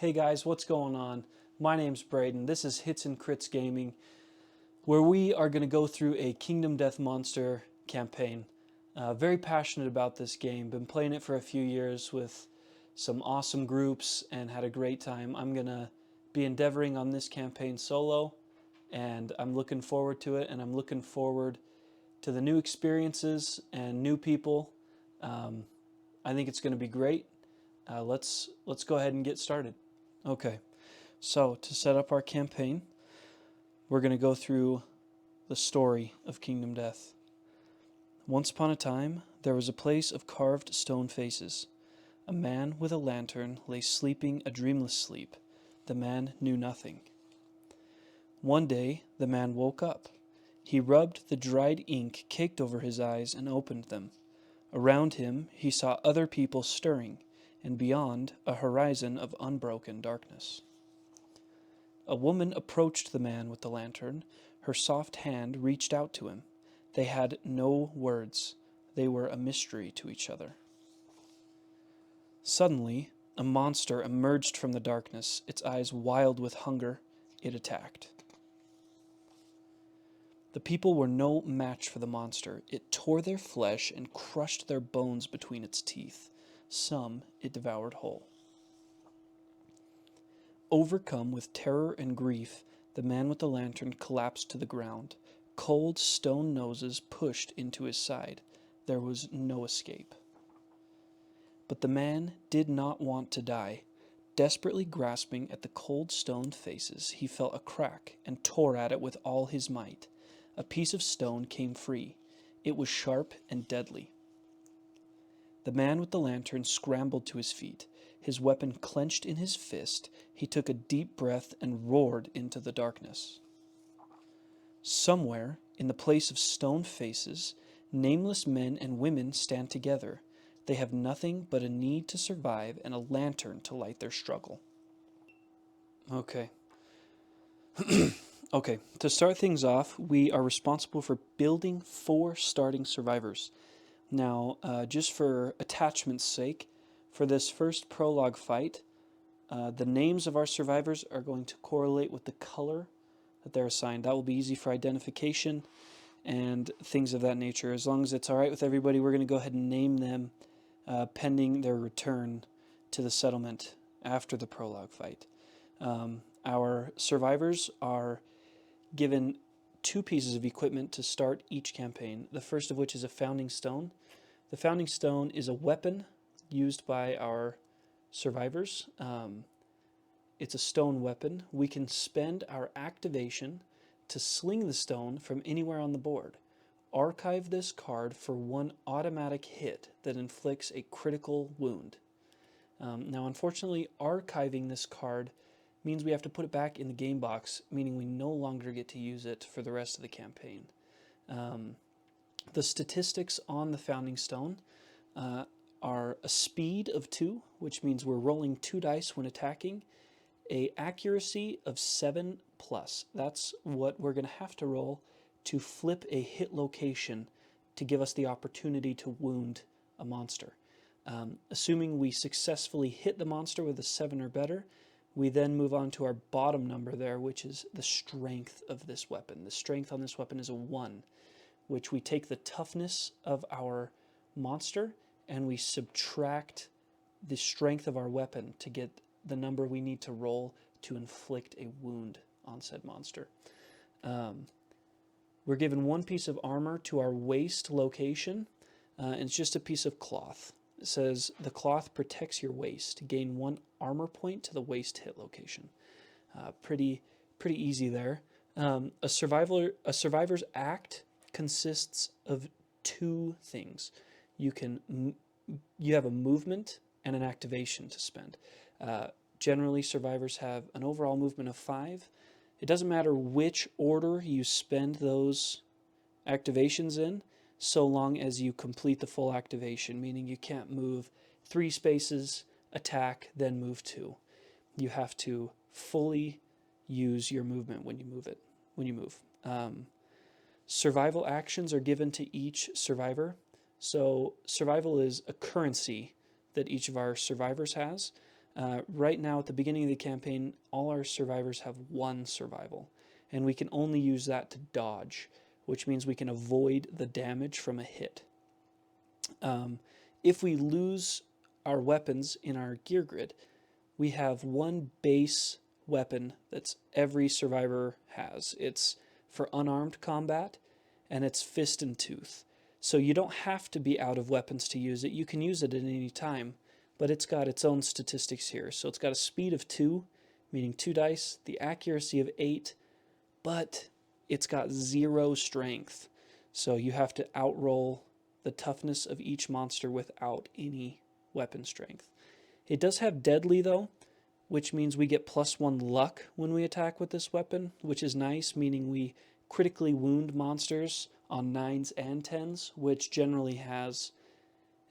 Hey guys, what's going on? My name's Braden. This is Hits and Crits Gaming, where we are going to go through a Kingdom Death Monster campaign. Very passionate about this game. Been playing it for a few years with some awesome groups and had a great time. I'm going to be endeavoring on this campaign solo, and I'm looking forward to it, and I'm looking forward to the new experiences and new people. I think it's going to be great. Let's go ahead and get started. Okay, so to set up our campaign, we're going to go through the story of Kingdom Death. Once upon a time, there was a place of carved stone faces. A man with a lantern lay sleeping a dreamless sleep. The man knew nothing. One day, the man woke up. He rubbed the dried ink caked over his eyes and opened them. Around him, he saw other people stirring, and beyond, a horizon of unbroken darkness. A woman approached the man with the lantern. Her soft hand reached out to him. They had no words. They were a mystery to each other. Suddenly, a monster emerged from the darkness, its eyes wild with hunger. It attacked. The people were no match for the monster. It tore their flesh and crushed their bones between its teeth. Some it devoured whole. Overcome with terror and grief, the man with the lantern collapsed to the ground. Cold stone noses pushed into his side. There was no escape. But the man did not want to die. Desperately grasping at the cold stone faces, he felt a crack and tore at it with all his might. A piece of stone came free. It was sharp and deadly. The man with the lantern scrambled to his feet. His weapon clenched in his fist, he took a deep breath and roared into the darkness. Somewhere, in the place of stone faces, nameless men and women stand together. They have nothing but a need to survive and a lantern to light their struggle. Okay. Okay, to start things off, we are responsible for building 4 starting survivors. Now, just for attachment's sake, for this first prologue fight, the names of our survivors are going to correlate with the color that they're assigned. That will be easy for identification and things of that nature. As long as it's all right with everybody, we're going to go ahead and name them pending their return to the settlement after the prologue fight. Our survivors are given 2 pieces of equipment to start each campaign, the first of which is a founding stone. The founding stone is a weapon used by our survivors. It's a stone weapon. We can spend our activation to sling the stone from anywhere on the board. Archive this card for 1 automatic hit that inflicts a critical wound. Now, unfortunately, archiving this card means we have to put it back in the game box, meaning we no longer get to use it for the rest of the campaign. The statistics on the founding stone are a speed of 2, which means we're rolling 2 dice when attacking, a accuracy of 7+. That's what we're going to have to roll to flip a hit location to give us the opportunity to wound a monster. Assuming we successfully hit the monster with a 7 or better, we then move on to our bottom number there, which is the strength of this weapon. The strength on this weapon is a 1, which we take the toughness of our monster and we subtract the strength of our weapon to get the number we need to roll to inflict a wound on said monster. We're given 1 piece of armor to our waist location, and it's just a piece of cloth. It says the cloth protects your waist. Gain 1 armor point to the waist hit location. Pretty easy there. A survivor's act consists of 2 things. You have a movement and an activation to spend. Generally, survivors have an overall movement of 5. It doesn't matter which order you spend those activations in, so long as you complete the full activation, meaning you can't move 3 spaces, attack, then move 2. You have to fully use your movement when you move. Survival actions are given to each survivor. So survival is a currency that each of our survivors has. Right now, at the beginning of the campaign, all our survivors have 1 survival, and we can only use that to dodge, which means we can avoid the damage from a hit. If we lose our weapons in our gear grid, we have 1 base weapon that's every survivor has. It's for unarmed combat, and it's fist and tooth. So you don't have to be out of weapons to use it. You can use it at any time, but it's got its own statistics here. So it's got a speed of 2, meaning 2 dice, the accuracy of 8, but it's got 0 strength. So you have to outroll the toughness of each monster without any weapon strength. It does have deadly though, which means we get +1 luck when we attack with this weapon, which is nice, meaning we critically wound monsters on 9s and 10s, which generally has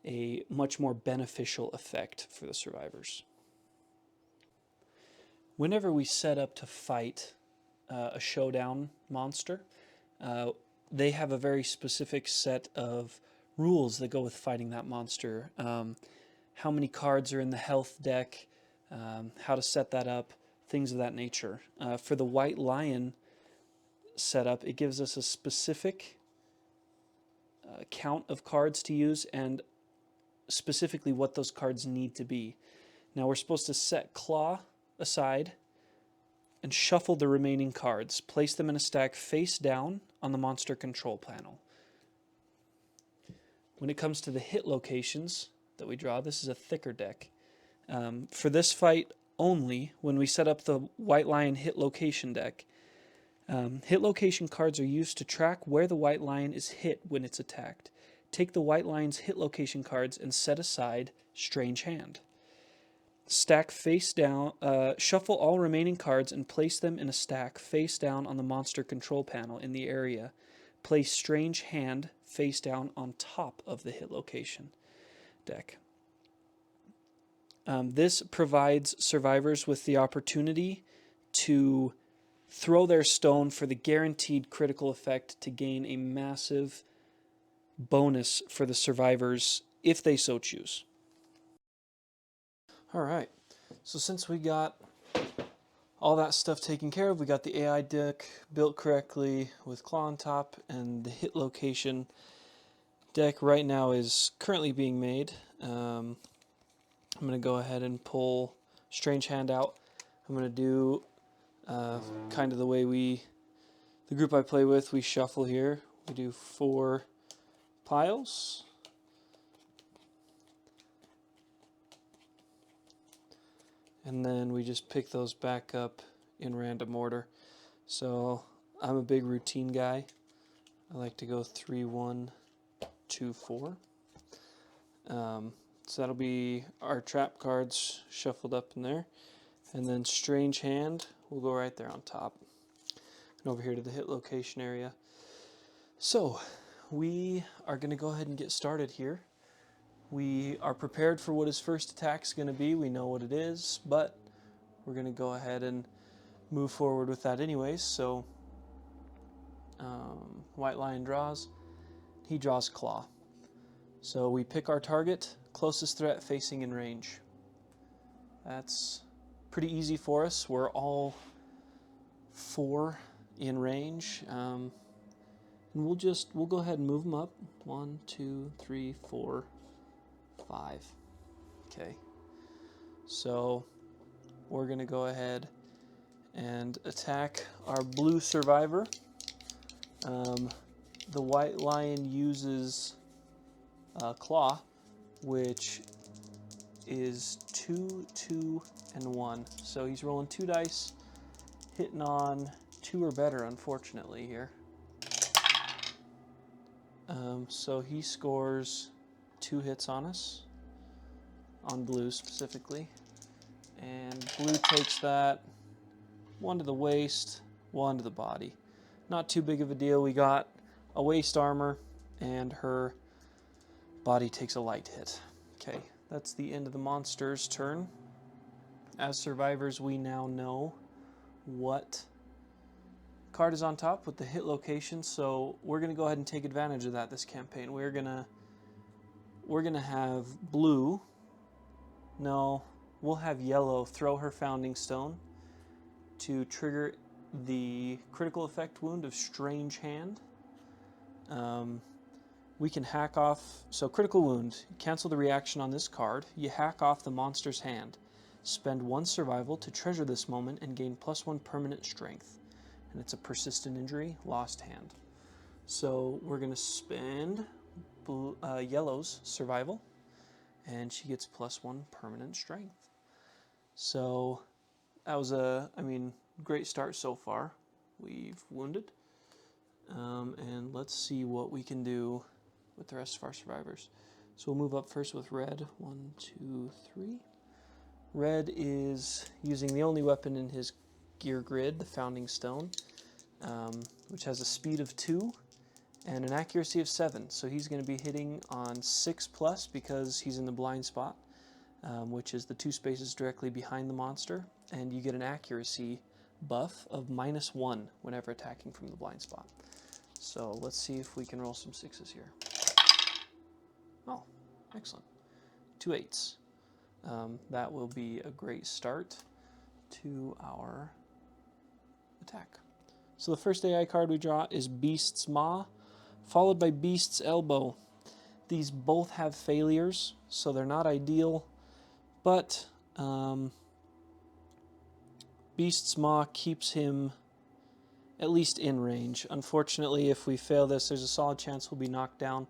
a much more beneficial effect for the survivors. Whenever we set up to fight a showdown monster, they have a very specific set of rules that go with fighting that monster. How many cards are in the health deck, how to set that up, things of that nature. For the White Lion setup, it gives us a specific count of cards to use and specifically what those cards need to be. Now we're supposed to set Claw aside and shuffle the remaining cards. Place them in a stack face down on the monster control panel. When it comes to the hit locations that we draw, this is a thicker deck. For this fight only, when we set up the White Lion hit location deck, hit location cards are used to track where the White Lion is hit when it's attacked. Take the White Lion's hit location cards and set aside Strange Hand. Stack face down, shuffle all remaining cards and place them in a stack face down on the monster control panel in the area. Place Strange Hand face down on top of the hit location deck. This provides survivors with the opportunity to throw their stone for the guaranteed critical effect to gain a massive bonus for the survivors if they so choose. Alright, so since we got all that stuff taken care of, we got the AI deck built correctly with Claw on top, and the hit location deck right now is currently being made. I'm going to go ahead and pull Strange Hand out. I'm going to do kind of the way the group I play with, we shuffle here. We do 4 piles. And then we just pick those back up in random order. So I'm a big routine guy. I like to go 3, 1, 2, 4. So that'll be our trap cards shuffled up in there. And then Strange Hand will go right there on top. And over here to the hit location area. So we are going to go ahead and get started here. We are prepared for what his first attack is going to be. We know what it is, but we're going to go ahead and move forward with that anyways. So White Lion draws. He draws Claw. So we pick our target, closest threat facing in range. That's pretty easy for us. We're all 4 in range. And we'll go ahead and move them up. 1, 2, 3, 4, 5. Okay. So we're going to go ahead and attack our blue survivor. The White Lion uses Claw, which is 2, 2, and 1. So he's rolling 2 dice, hitting on 2 or better, unfortunately, here. So he scores 2 hits on us, on blue specifically. And blue takes that, 1 to the waist, 1 to the body. Not too big of a deal. We got a waist armor, and her body takes a light hit. Okay, that's the end of the monster's turn. As survivors, we now know what card is on top with the hit location, so we're going to go ahead and take advantage of that this campaign. We're gonna have blue. No, we'll have yellow throw her Founding Stone to trigger the critical effect wound of Strange Hand. We can hack off, so critical wound, cancel the reaction on this card, you hack off the monster's hand. Spend 1 survival to treasure this moment and gain +1 permanent strength. And it's a persistent injury, lost hand. So we're going to spend yellow's survival, and she gets +1 permanent strength. So that was great start so far. We've wounded. And let's see what we can do with the rest of our survivors. So we'll move up first with red. 1, 2, 3. Red is using the only weapon in his gear grid, the Founding Stone, which has a speed of 2 and an accuracy of 7. So he's going to be hitting on 6+ because he's in the blind spot, which is the 2 spaces directly behind the monster. And you get an accuracy buff of -1 whenever attacking from the blind spot. So let's see if we can roll some 6s here. Oh, excellent. 2 8s. That will be a great start to our attack. So the first AI card we draw is Beast's Maw, followed by Beast's Elbow. These both have failures, so they're not ideal, but Beast's Maw keeps him at least in range. Unfortunately, if we fail this, there's a solid chance we'll be knocked down,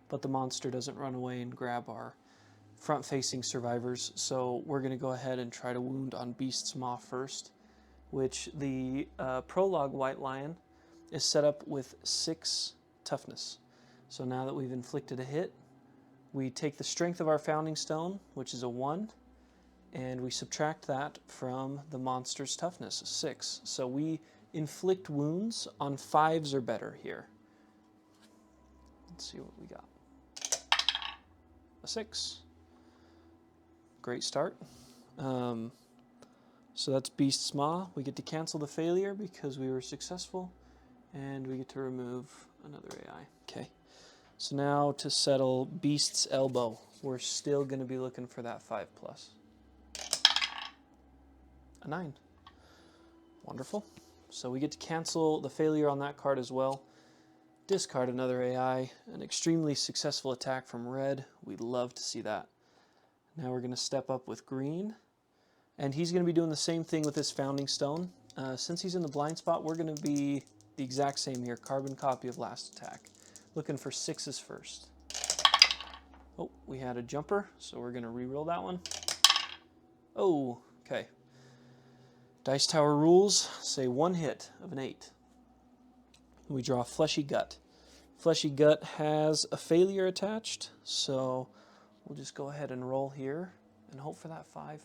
but the monster doesn't run away and grab our front-facing survivors, so we're going to go ahead and try to wound on Beast's Maw first, which the Prologue White Lion is set up with 6 toughness. So now that we've inflicted a hit, we take the strength of our Founding Stone, which is a 1, and we subtract that from the monster's toughness, 6. So we inflict wounds on 5s or better here. Let's see what we got. A 6. Great start. So that's Beast's Maw. We get to cancel the failure because we were successful, and we get to remove another AI. Okay. So now to settle Beast's Elbow, we're still going to be looking for that 5+. A 9. Wonderful. So we get to cancel the failure on that card as well. Discard another AI. An extremely successful attack from red. We'd love to see that. Now we're going to step up with green. And he's going to be doing the same thing with his Founding Stone. Since he's in the blind spot, we're going to be the exact same here. Carbon copy of last attack. Looking for 6s first. Oh, we had a jumper, so we're going to re-roll that one. Oh, okay. Dice Tower rules say 1 hit of an 8. We draw Fleshy Gut. Fleshy Gut has a failure attached, so we'll just go ahead and roll here and hope for that 5+.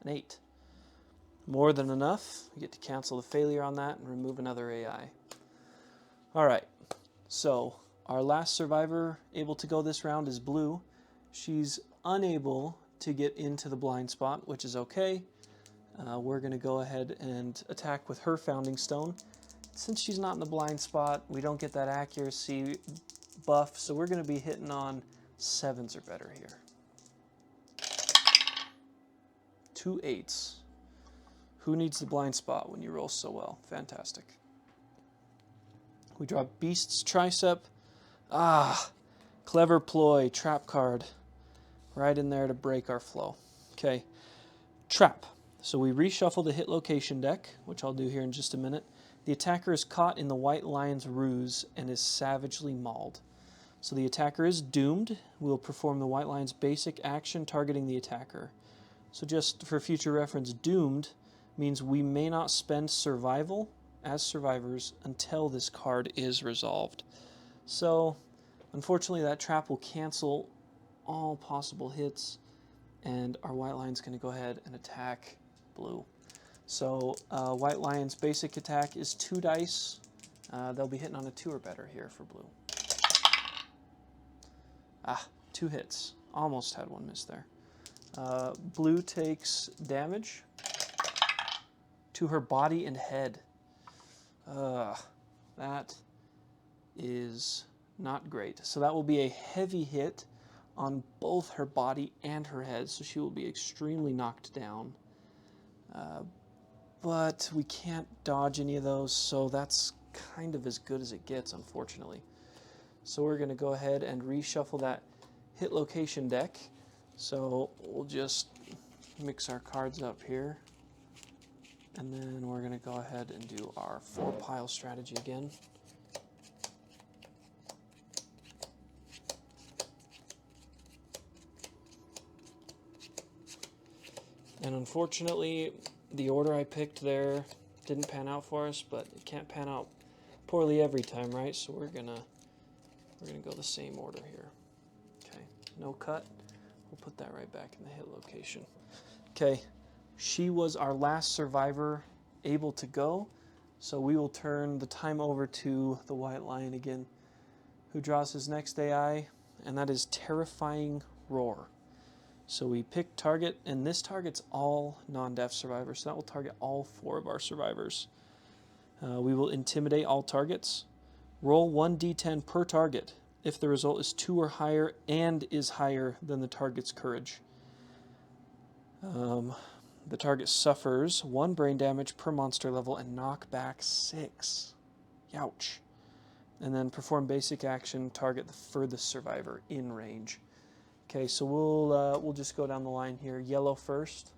An 8. More than enough. We get to cancel the failure on that and remove another AI. Alright, so our last survivor able to go this round is blue. She's unable to get into the blind spot, which is okay. We're going to go ahead and attack with her Founding Stone. Since she's not in the blind spot, we don't get that accuracy buff, so we're going to be hitting on 7s or better here. 2 8s. Who needs the blind spot when you roll so well? Fantastic. We draw Beast's Tricep. Ah, clever ploy, trap card. Right in there to break our flow. Okay, trap. So we reshuffle the hit location deck, which I'll do here in just a minute. The attacker is caught in the White Lion's ruse and is savagely mauled. So the attacker is doomed. We'll perform the White Lion's basic action targeting the attacker. So just for future reference, doomed means we may not spend survival as survivors until this card is resolved. So unfortunately that trap will cancel all possible hits, and our White Lion's going to go ahead and attack blue. So White Lion's basic attack is 2 dice. They'll be hitting on a 2 or better here for blue. Ah, 2 hits. Almost had 1 miss there. Blue takes damage to her body and head. That is not great. So that will be a heavy hit on both her body and her head, so she will be extremely knocked down. But we can't dodge any of those, so that's kind of as good as it gets, unfortunately. So we're going to go ahead and reshuffle that hit location deck. So we'll just mix our cards up here. And then we're going to go ahead and do our 4-pile strategy again. And unfortunately, the order I picked there didn't pan out for us, but it can't pan out poorly every time, right? So we're gonna go the same order here. Okay, no cut. We'll put that right back in the hit location. Okay, she was our last survivor able to go, so we will turn the time over to the White Lion again, who draws his next AI, and that is Terrifying Roar. So we pick target, and this target's all non-deaf survivors, so that will target all 4 of our survivors. We will intimidate all targets. Roll 1d10 per target if the result is 2 or higher and is higher than the target's courage. The target suffers 1 brain damage per monster level and knock back 6. Youch. And then perform basic action, target the furthest survivor in range. Okay, so we'll just go down the line here. Yellow first.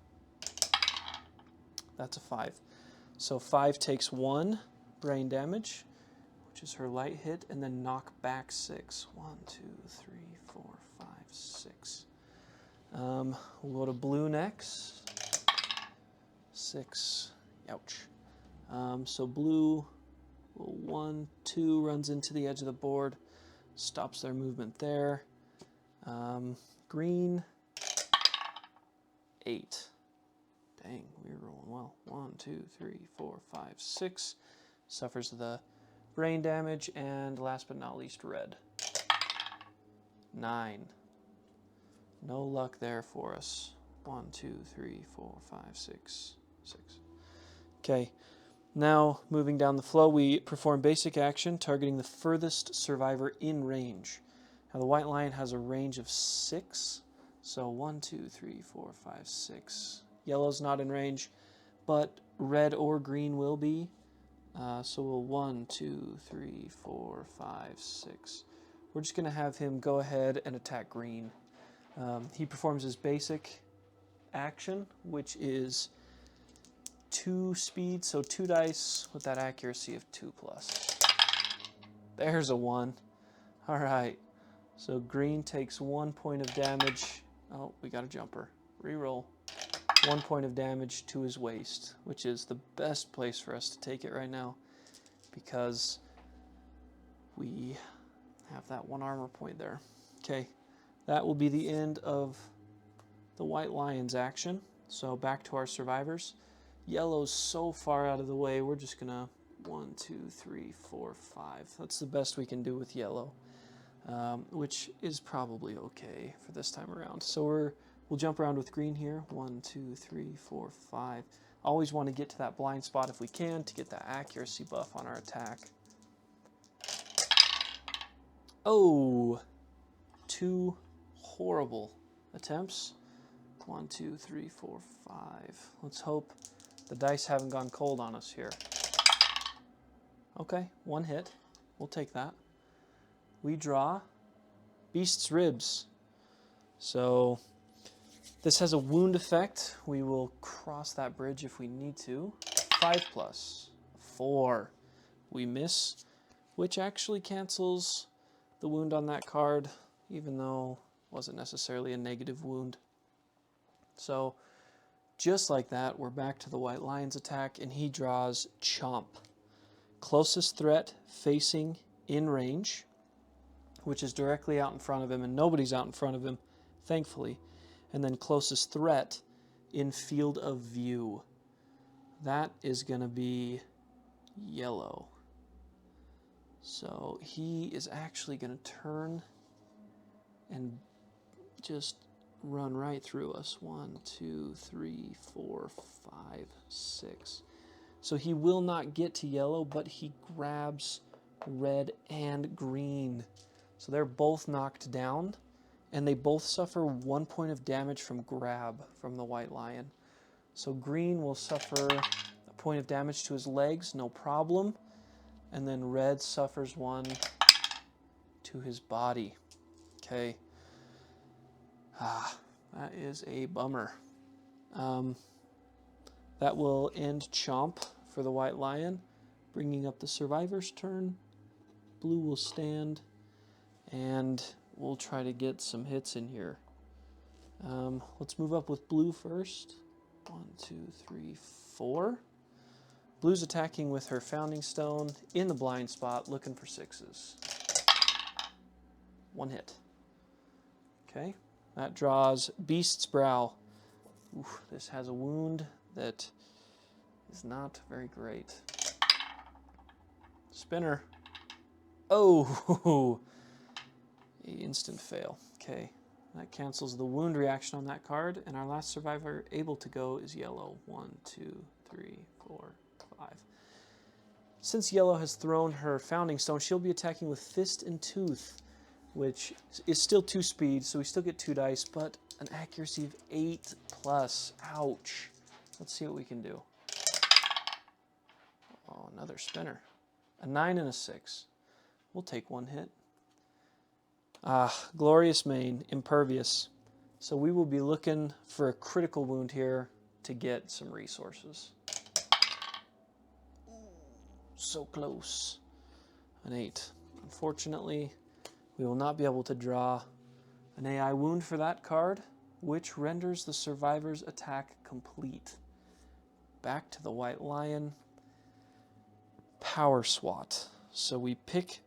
That's a 5. So 5 takes 1 brain damage, which is her light hit, and then knock back 6. 1, 2, 3, 4, 5, 6. We'll go to blue next. 6. Ouch. So blue, 1, 2 runs into the edge of the board, stops their movement there. Green, 8. Dang, we were rolling well. 1, 2, 3, 4, 5, 6. Suffers the brain damage, and last but not least, red. 9. No luck there for us. 1, 2, 3, 4, 5, 6, 6. Okay, now moving down the flow, we perform basic action, targeting the furthest survivor in range. Now the White Lion has a range of 6, so 1, 2, 3, 4, 5, 6. Yellow's not in range, but red or green will be. So we'll 1, 2, 3, 4, 5, 6. We're just going to have him go ahead and attack green. He performs his basic action, which is 2 speed, so 2 dice with that accuracy of 2+. There's a 1. All right. So green takes 1 point of damage. Oh, we got a jumper. Reroll. 1 point of damage to his waist, which is the best place for us to take it right now because we have that 1 armor point there. Okay, that will be the end of the White Lion's action. So back to our survivors. Yellow's so far out of the way, we're just gonna 1, 2, 3, 4, 5. That's the best we can do with yellow. Which is probably okay for this time around. So we'll jump around with green here. 1, 2, 3, 4, 5. Always want to get to that blind spot if we can to get that accuracy buff on our attack. Oh, 2 horrible attempts. 1, 2, 3, 4, 5. Let's hope the dice haven't gone cold on us here. Okay, 1 hit. We'll take that. We draw Beast's Ribs. So this has a wound effect. We will cross that bridge if we need to. 5+. 4. We miss, which actually cancels the wound on that card, even though it wasn't necessarily a negative wound. So just like that, we're back to the White Lion's attack, and he draws Chomp. Closest threat facing in range, which is directly out in front of him, and nobody's out in front of him, thankfully. And then closest threat in field of view. That is going to be yellow. So he is actually going to turn and just run right through us. 1, 2, 3, 4, 5, 6. So he will not get to yellow, but he grabs red and green. So they're both knocked down, and they both suffer 1 point of damage from grab from the White Lion. So green will suffer a point of damage to his legs, no problem. And then red suffers 1 to his body. Okay. That is a bummer. That will end Chomp for the White Lion, bringing up the survivor's turn. Blue will stand, and we'll try to get some hits in here. Let's move up with blue first. 1, 2, 3, 4. Blue's attacking with her Founding Stone in the blind spot, looking for 6s. 1 hit. Okay, that draws Beast's Brow. Oof, this has a wound that is not very great. Spinner. Oh, instant fail. Okay, that cancels the wound reaction on that card, and our last survivor able to go is yellow. 1, 2, 3, 4, 5. Since yellow has thrown her Founding Stone, she'll be attacking with Fist and Tooth, which is still 2 speed, so we still get 2 dice, but an accuracy of 8+. Ouch. Let's see what we can do. Oh, another spinner. A 9 and a 6. We'll take 1 hit. Glorious Mane, Impervious. So we will be looking for a critical wound here to get some resources. So close. An 8. Unfortunately, we will not be able to draw an AI wound for that card, which renders the survivor's attack complete. Back to the White Lion. Power SWAT. So we pick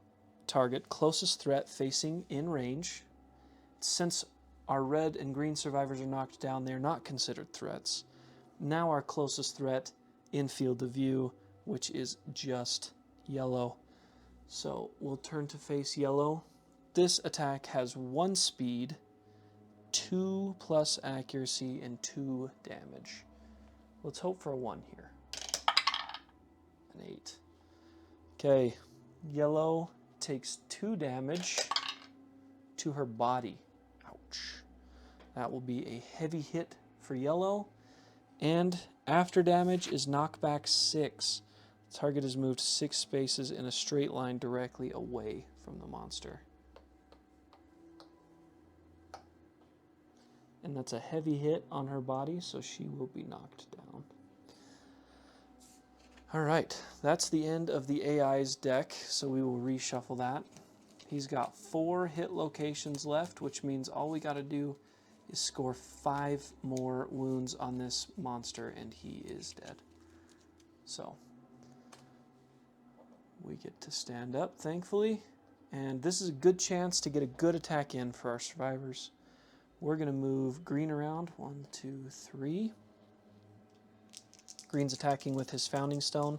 target closest threat facing in range. Since our red and green survivors are knocked down, they are not considered threats. Now our closest threat in field of view, which is just yellow. So we'll turn to face yellow. This attack has 1 speed, 2+ accuracy, and 2 damage. Let's hope for a 1 here. An 8. Okay, yellow takes 2 damage to her body. Ouch. That will be a heavy hit for yellow. And after damage is knockback 6. The target is moved 6 spaces in a straight line directly away from the monster. And that's a heavy hit on her body, so she will be knocked down. Alright, that's the end of the AI's deck, so we will reshuffle that. He's got 4 hit locations left, which means all we gotta do is score 5 more wounds on this monster, and he is dead. So, we get to stand up, thankfully, and this is a good chance to get a good attack in for our survivors. We're going to move green around. 1, 2, 3. Green's attacking with his Founding Stone.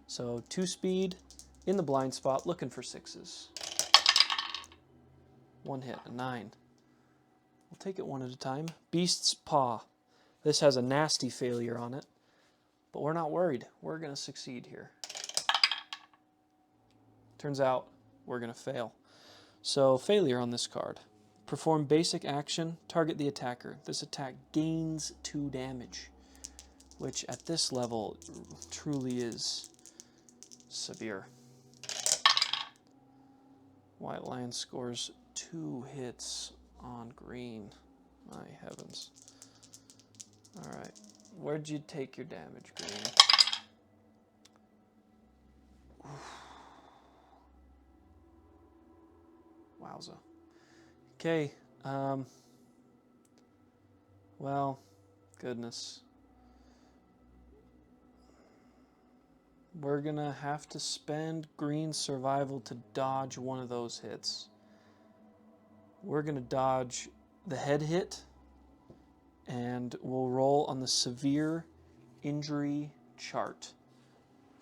So 2 speed in the blind spot, looking for 6s. 1 hit, a 9. We'll take it one at a time. Beast's Paw. This has a nasty failure on it, but we're not worried. We're going to succeed here. Turns out we're going to fail. So failure on this card. Perform basic action, target the attacker. This attack gains 2 damage, which at this level truly is severe. White Lion scores 2 hits on green. My heavens. Alright, where'd you take your damage, green? Wowza. Okay, well, goodness. We're gonna have to spend green survival to dodge one of those hits. We're gonna dodge the head hit, and we'll roll on the severe injury chart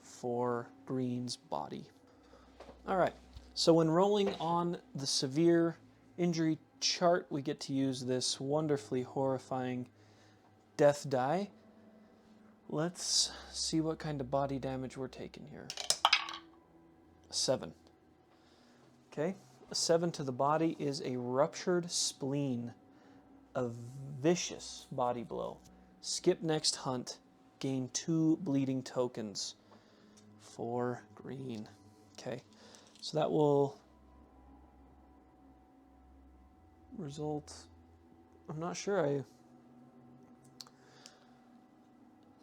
for green's body. All right, so when rolling on the severe injury chart, we get to use this wonderfully horrifying death die. Let's see what kind of body damage we're taking here. 7. Okay, A 7 to the body is a ruptured spleen. A vicious body blow. Skip next hunt. Gain 2 bleeding tokens. 4 green. Okay, so that will result. I'm not sure.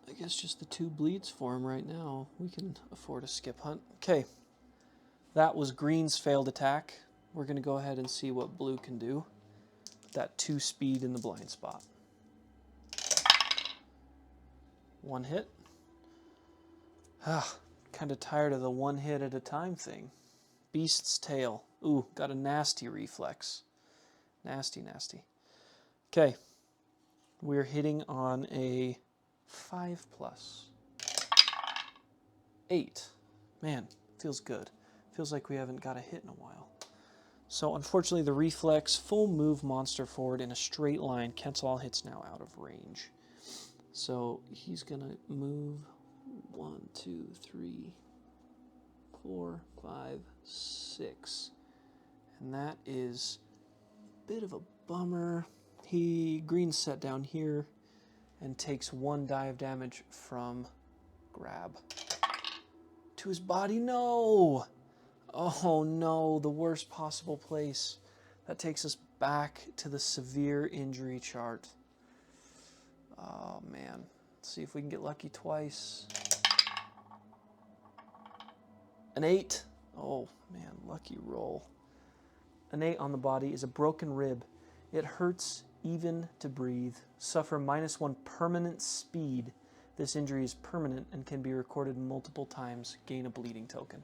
I guess just the 2 bleeds for him right now. We can afford a skip hunt. Okay, that was green's failed attack. We're going to go ahead and see what blue can do. That 2 speed in the blind spot. 1 hit. Kind of tired of the 1 hit at a time thing. Beast's tail. Ooh, got a nasty reflex. Nasty, nasty. Okay, we're hitting on a 5+. 8. Man, feels good. Feels like we haven't got a hit in a while. So unfortunately the reflex, full move monster forward in a straight line, cancel all hits now out of range. So he's gonna move 1, 2, 3, 4, 5, 6. And that is a bit of a bummer. Green's set down here and takes 1 die of damage from grab. To his body, no! Oh no, the worst possible place. That takes us back to the severe injury chart. Oh man, let's see if we can get lucky twice. An 8. Oh man, lucky roll. An 8 on the body is a broken rib. It hurts even to breathe. Suffer -1 permanent speed. This injury is permanent and can be recorded multiple times. Gain a bleeding token.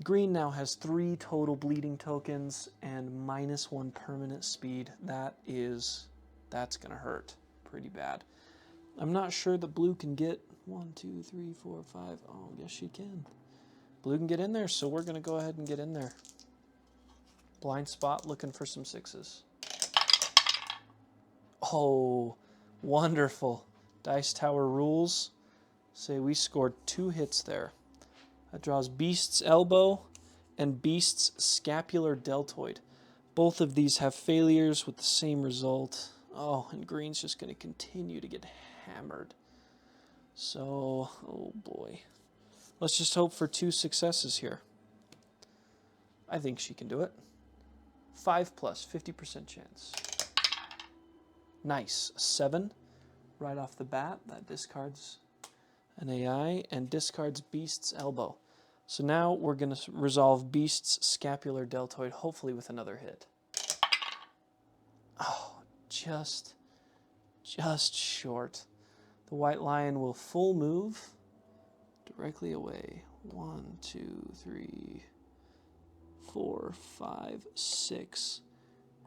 Green now has 3 total bleeding tokens and -1 permanent speed. That's gonna hurt pretty bad. I'm not sure that blue can get 1, 2, 3, 4, 5. Oh, yes she can. Blue can get in there, so we're gonna go ahead and get in there. Blind spot, looking for some 6s. Oh, wonderful. Dice Tower rules say we scored 2 hits there. That draws Beast's Elbow and Beast's Scapular Deltoid. Both of these have failures with the same result. Oh, and green's just going to continue to get hammered. So, oh boy. Let's just hope for 2 successes here. I think she can do it. 5+, 50% chance. Nice. 7 right off the bat. That discards an AI and discards Beast's Elbow. So now we're going to resolve Beast's Scapular Deltoid, hopefully with another hit. Oh, just short. The White Lion will full move directly away. 1, 2, 3, 4, 5, 6.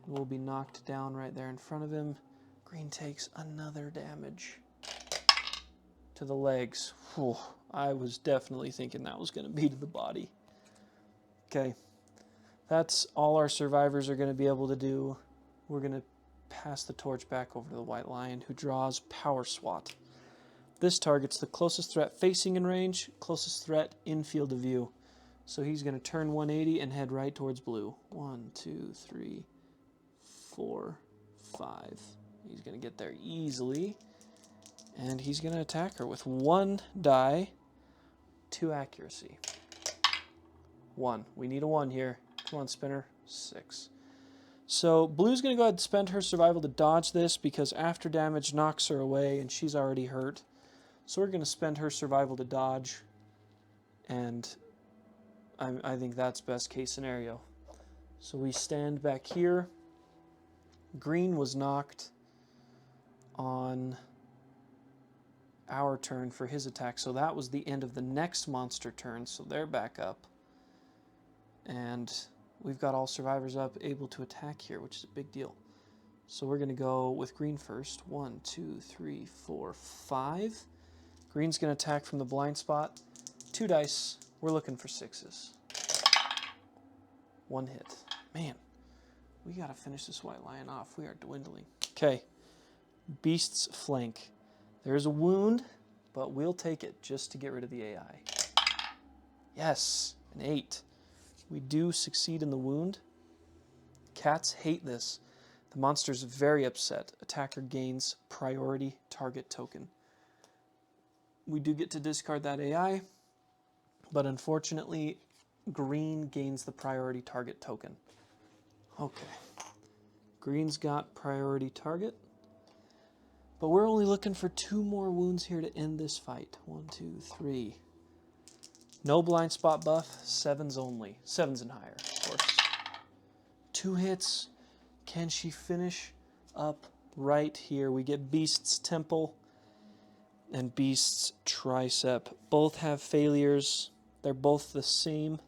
We'll be knocked down right there in front of him. Green takes another damage to the legs. Whew, I was definitely thinking that was going to be to the body. Okay, that's all our survivors are going to be able to do. We're going to pass the torch back over to the White Lion, who draws Power Swat. This targets the closest threat facing in range, closest threat in field of view. So he's going to turn 180 and head right towards blue. 1, 2, 3, 4, 5. He's going to get there easily. And he's going to attack her with 1 die, 2 accuracy. 1. We need a 1 here. Come on, spinner. 6. So blue's going to go ahead and spend her survival to dodge this because after damage knocks her away and she's already hurt. So we're going to spend her survival to dodge. And I think that's best case scenario. So we stand back here. Green was knocked on our turn for his attack, so that was the end of the next monster turn, so they're back up. And we've got all survivors up, able to attack here, which is a big deal. So we're going to go with green first. 1, 2, 3, 4, 5. Green's going to attack from the blind spot. 2 dice. We're looking for 6s. 1 hit. Man, we got to finish this White Lion off. We are dwindling. Okay. Beast's flank. There's a wound, but we'll take it just to get rid of the AI. Yes, an 8. We do succeed in the wound. Cats hate this. The monster's very upset. Attacker gains priority target token. We do get to discard that AI, but unfortunately, green gains the priority target token. Okay. Green's got priority target. But we're only looking for 2 more wounds here to end this fight. 1, 2, 3. No blind spot buff, 7s only. 7s and higher, of course. 2 hits. Can she finish up right here? We get Beast's Temple and Beast's Tricep. Both have failures. They're both the same.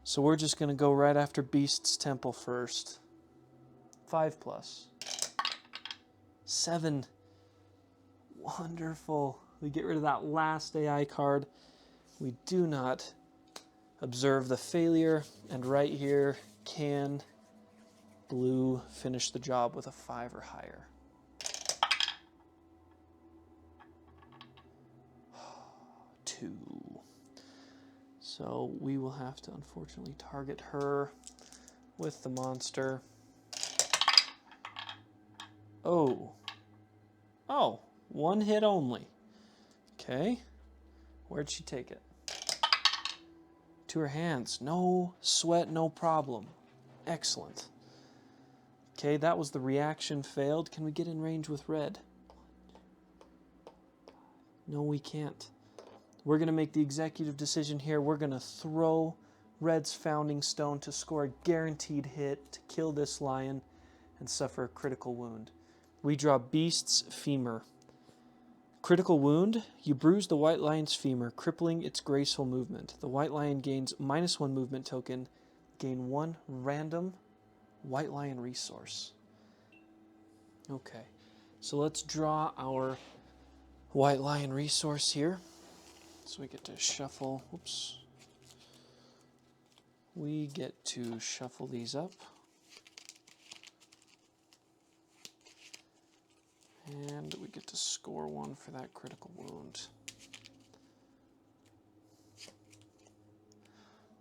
So we're just going to go right after Beast's Temple first. 5+. 7. Wonderful. We get rid of that last AI card. We do not observe the failure. And right here, can blue finish the job with a 5 or higher? 2. So we will have to unfortunately target her with the monster. Oh. Oh, 1 hit only. Okay. Where'd she take it? To her hands. No sweat, no problem. Excellent. Okay, that was the reaction failed. Can we get in range with red? No, we can't. We're going to make the executive decision here. We're going to throw red's founding stone to score a guaranteed hit to kill this lion and suffer a critical wound. We draw Beast's Femur. Critical wound, you bruise the white lion's femur, crippling its graceful movement. The white lion gains -1 movement token, gain 1 random white lion resource. Okay, so let's draw our white lion resource here. So we get to shuffle, whoops. We get to shuffle these up. And we get to score 1 for that critical wound.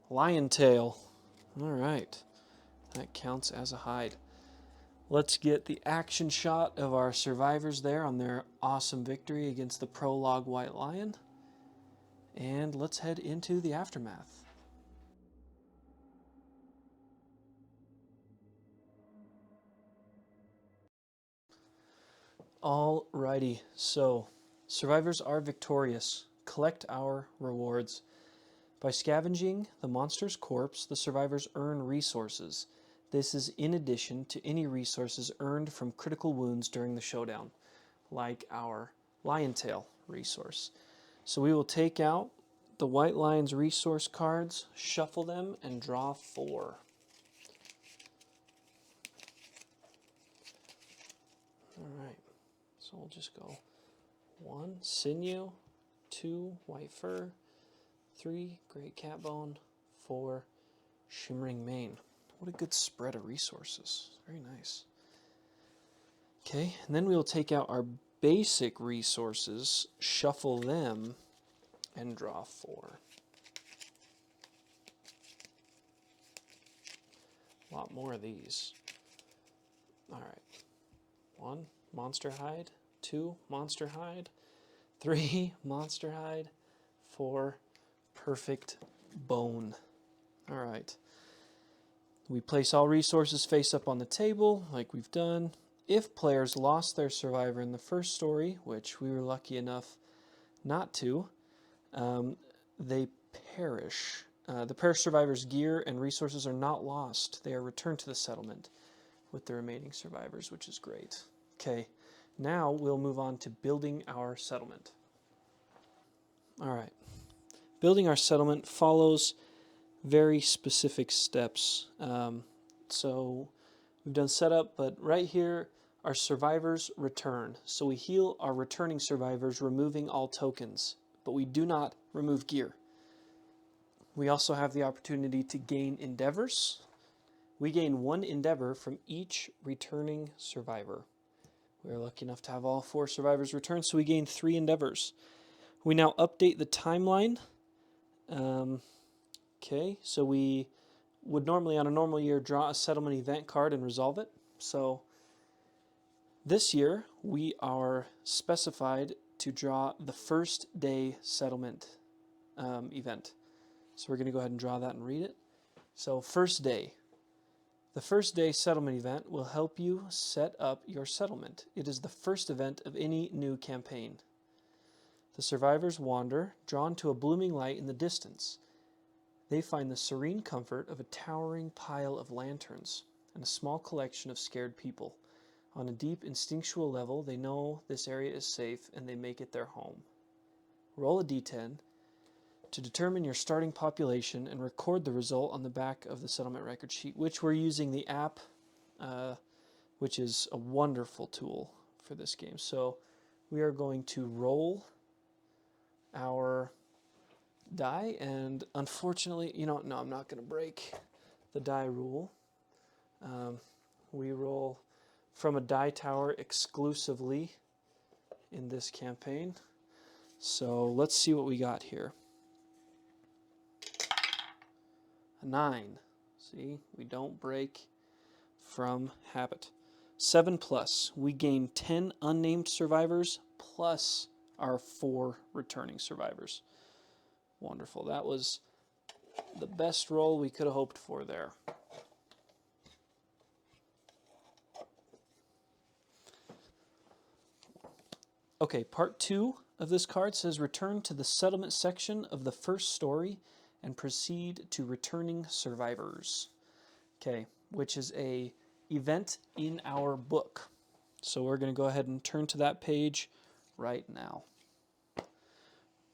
Lion tail. All right. That counts as a hide. Let's get the action shot of our survivors there on their awesome victory against the Prologue White Lion. And let's head into the aftermath. Alrighty, so survivors are victorious. Collect our rewards. By scavenging the monster's corpse, the survivors earn resources. This is in addition to any resources earned from critical wounds during the showdown, like our lion tail resource. So we will take out the white lion's resource cards, shuffle them, and draw 4. Alright. So we'll just go 1, sinew, 2, white fur, 3, great cat bone, 4, shimmering mane. What a good spread of resources. Very nice. Okay, and then we'll take out our basic resources, shuffle them, and draw 4. A lot more of these. Alright. 1, monster hide. 2, monster hide. 3, monster hide. 4, perfect bone. Alright. We place all resources face up on the table, like we've done. If players lost their survivor in the first story, which we were lucky enough not to, they perish. The perished survivor's gear and resources are not lost. They are returned to the settlement with the remaining survivors, which is great. Okay, now we'll move on to building our settlement. Alright, building our settlement follows very specific steps. So we've done setup, but right here, our survivors return. So we heal our returning survivors, removing all tokens, but we do not remove gear. We also have the opportunity to gain endeavors. We gain 1 endeavor from each returning survivor. We are lucky enough to have all 4 survivors return, so we gain 3 endeavors. We now update the timeline. Okay, so we would normally on a normal year draw a settlement event card and resolve it. So this year we are specified to draw the first day settlement event. So we're going to go ahead and draw that and read it. So first day. The first day settlement event will help you set up your settlement. It is the first event of any new campaign. The survivors wander, drawn to a blooming light in the distance. They find the serene comfort of a towering pile of lanterns and a small collection of scared people. On a deep instinctual level, they know this area is safe and they make it their home. Roll a d10 to determine your starting population and record the result on the back of the settlement record sheet, which we're using the app, which is a wonderful tool for this game. So we are going to roll our die, and unfortunately, no, I'm not going to break the die rule. We roll from a die tower exclusively in this campaign. So let's see what we got here. 9. See, we don't break from habit. 7+. We gain 10 unnamed survivors plus our 4 returning survivors. Wonderful. That was the best roll we could have hoped for there. Okay, part 2 of this card says return to the settlement section of the first story and proceed to returning survivors. Okay, which is a event in our book. So we're going to go ahead and turn to that page right now.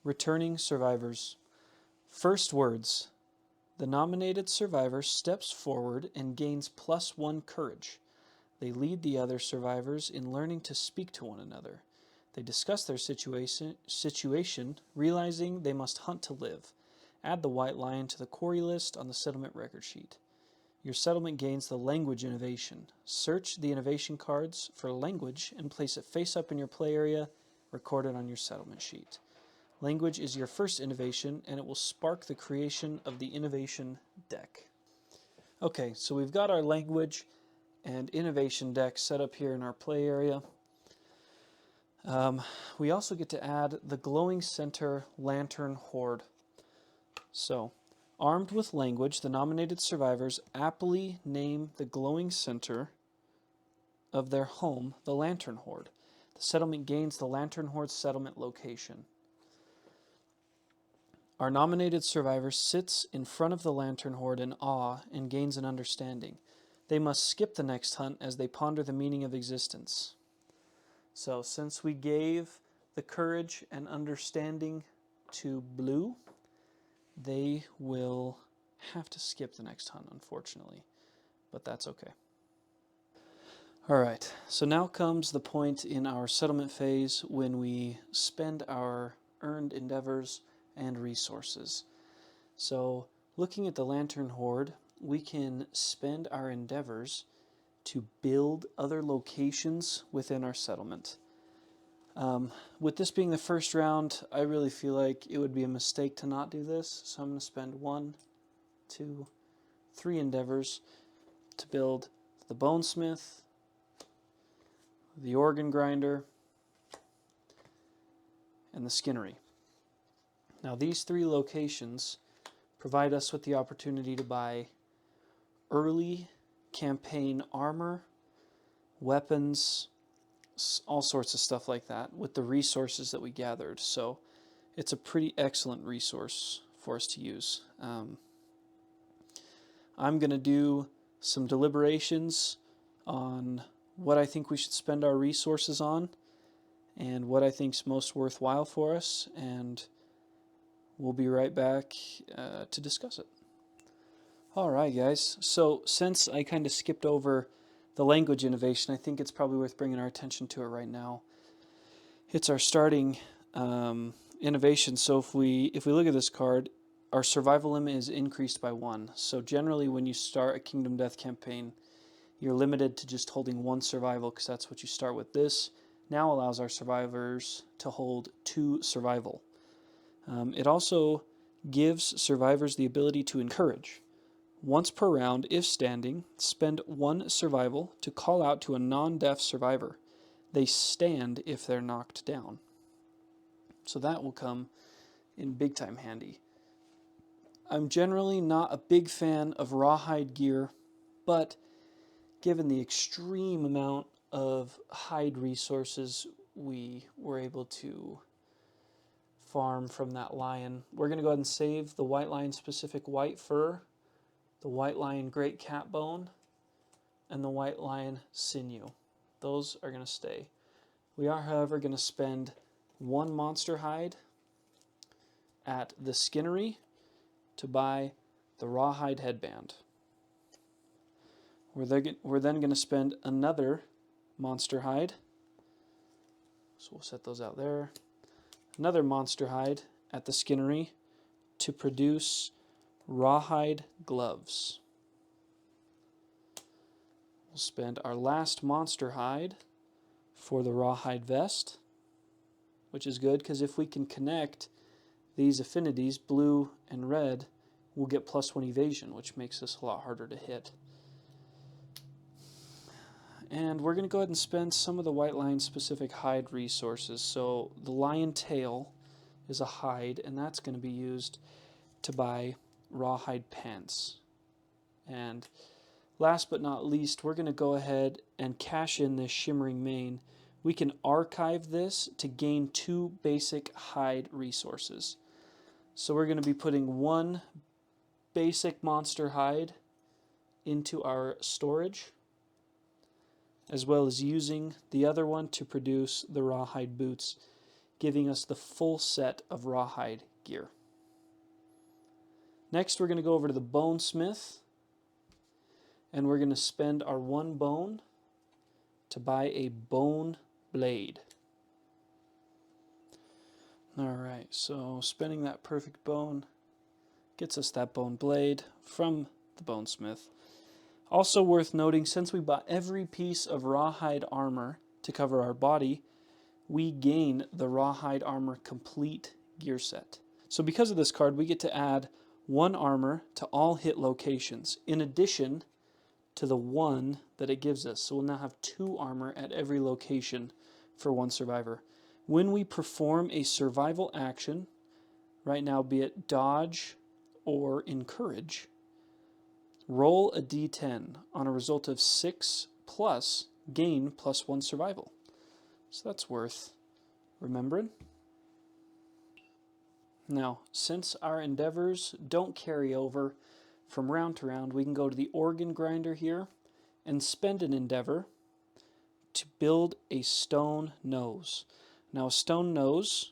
Returning survivors. First words. The nominated survivor steps forward and gains +1 courage. They lead the other survivors in learning to speak to one another. They discuss their situation, realizing they must hunt to live. Add the White Lion to the quarry list on the settlement record sheet. Your settlement gains the language innovation. Search the innovation cards for language and place it face up in your play area, recorded on your settlement sheet. Language is your first innovation, and it will spark the creation of the innovation deck. Okay, so we've got our language and innovation deck set up here in our play area. We also get to add the glowing center lantern horde. So, armed with language, the nominated survivors aptly name the glowing center of their home the Lantern Horde. The settlement gains the Lantern Horde settlement location. Our nominated survivor sits in front of the Lantern Horde in awe and gains an understanding. They must skip the next hunt as they ponder the meaning of existence. So, since we gave the courage and understanding to Blue, they will have to skip the next hunt, unfortunately, but that's okay. Alright, so now comes the point in our settlement phase when we spend our earned endeavors and resources. So, looking at the Lantern Horde, we can spend our endeavors to build other locations within our settlement. With this being the first round, I really feel like it would be a mistake to not do this, so I'm going to spend 1, 2, 3 endeavors to build the Bonesmith, the Organ Grinder, and the Skinnery. Now these 3 locations provide us with the opportunity to buy early campaign armor, weapons, all sorts of stuff like that with the resources that we gathered. So it's a pretty excellent resource for us to use. I'm going to do some deliberations on what I think we should spend our resources on and what I think is most worthwhile for us, and we'll be right back to discuss it. Alright guys, so since I kind of skipped over the language innovation, I think it's probably worth bringing our attention to it right now. It's our starting innovation. So if we look at this card, our survival limit is increased by 1. So generally when you start a Kingdom Death campaign, you're limited to just holding 1 survival because that's what you start with. This now allows our survivors to hold 2 survival. It also gives survivors the ability to encourage. Once per round, if standing, spend 1 survival to call out to a non-deaf survivor. They stand if they're knocked down. So that will come in big time handy. I'm generally not a big fan of rawhide gear, but given the extreme amount of hide resources we were able to farm from that lion, we're going to go ahead and save the white lion specific white fur, the white lion great cat bone, and the white lion sinew. Those are going to stay. We are, however, going to spend 1 monster hide at the skinnery to buy the rawhide headband. We're then going to spend another monster hide, so we'll set those out there, another monster hide at the skinnery to produce rawhide gloves. We'll spend our last monster hide for the rawhide vest, which is good because if we can connect these affinities, blue and red, we'll get +1 evasion, which makes this a lot harder to hit. And we're going to go ahead and spend some of the white lion specific hide resources. So the lion tail is a hide, and that's going to be used to buy rawhide pants. And last but not least, we're going to go ahead and cash in this shimmering mane. We can archive this to gain 2 basic hide resources. So we're going to be putting 1 basic monster hide into our storage, as well as using the other one to produce the rawhide boots, giving us the full set of rawhide gear. Next, we're going to go over to the bonesmith, and we're going to spend our 1 bone to buy a bone blade. Alright, so spending that perfect bone gets us that bone blade from the bonesmith. Also worth noting, since we bought every piece of rawhide armor to cover our body, we gain the rawhide armor complete gear set. So because of this card, we get to add 1 armor to all hit locations, in addition to the 1 that it gives us. So we'll now have 2 armor at every location for 1 survivor. When we perform a survival action, right now be it dodge or encourage, roll a d10. On a result of 6 plus, gain +1 survival. So that's worth remembering. Now, since our endeavors don't carry over from round to round, we can go to the organ grinder here and spend an endeavor to build a stone nose. Now, a stone nose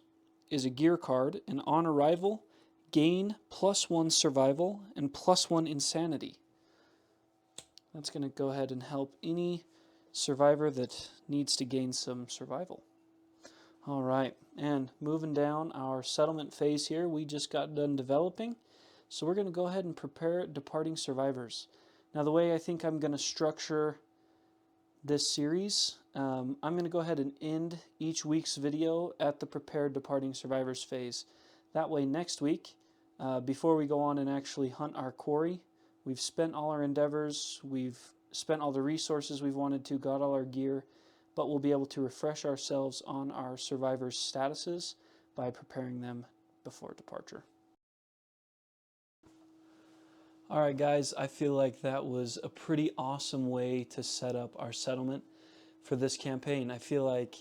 is a gear card, and on arrival, gain +1 survival and +1 insanity. That's going to go ahead and help any survivor that needs to gain some survival. Alright, and moving down our settlement phase here, we just got done developing, so we're going to go ahead and prepare departing survivors. Now, the way I think I'm going to structure this series, I'm going to go ahead and end each week's video at the prepared departing survivors phase. That way next week, before we go on and actually hunt our quarry, we've spent all our endeavors, we've spent all the resources we've wanted to, got all our gear, but we'll be able to refresh ourselves on our survivors' statuses by preparing them before departure. Alright guys, I feel like that was a pretty awesome way to set up our settlement for this campaign. I feel like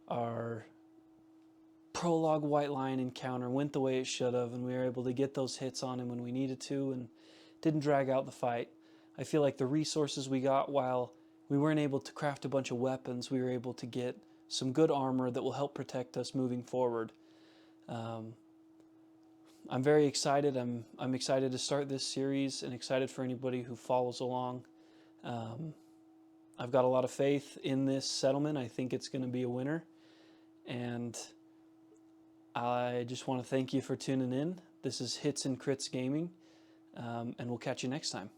our Prologue White Lion encounter went the way it should have, and we were able to get those hits on him when we needed to and didn't drag out the fight. I feel like the resources we got, while we weren't able to craft a bunch of weapons, we were able to get some good armor that will help protect us moving forward. I'm very excited. I'm excited to start this series and excited for anybody who follows along. I've got a lot of faith in this settlement. I think it's going to be a winner. And I just want to thank you for tuning in. This is Hits and Crits Gaming, and we'll catch you next time.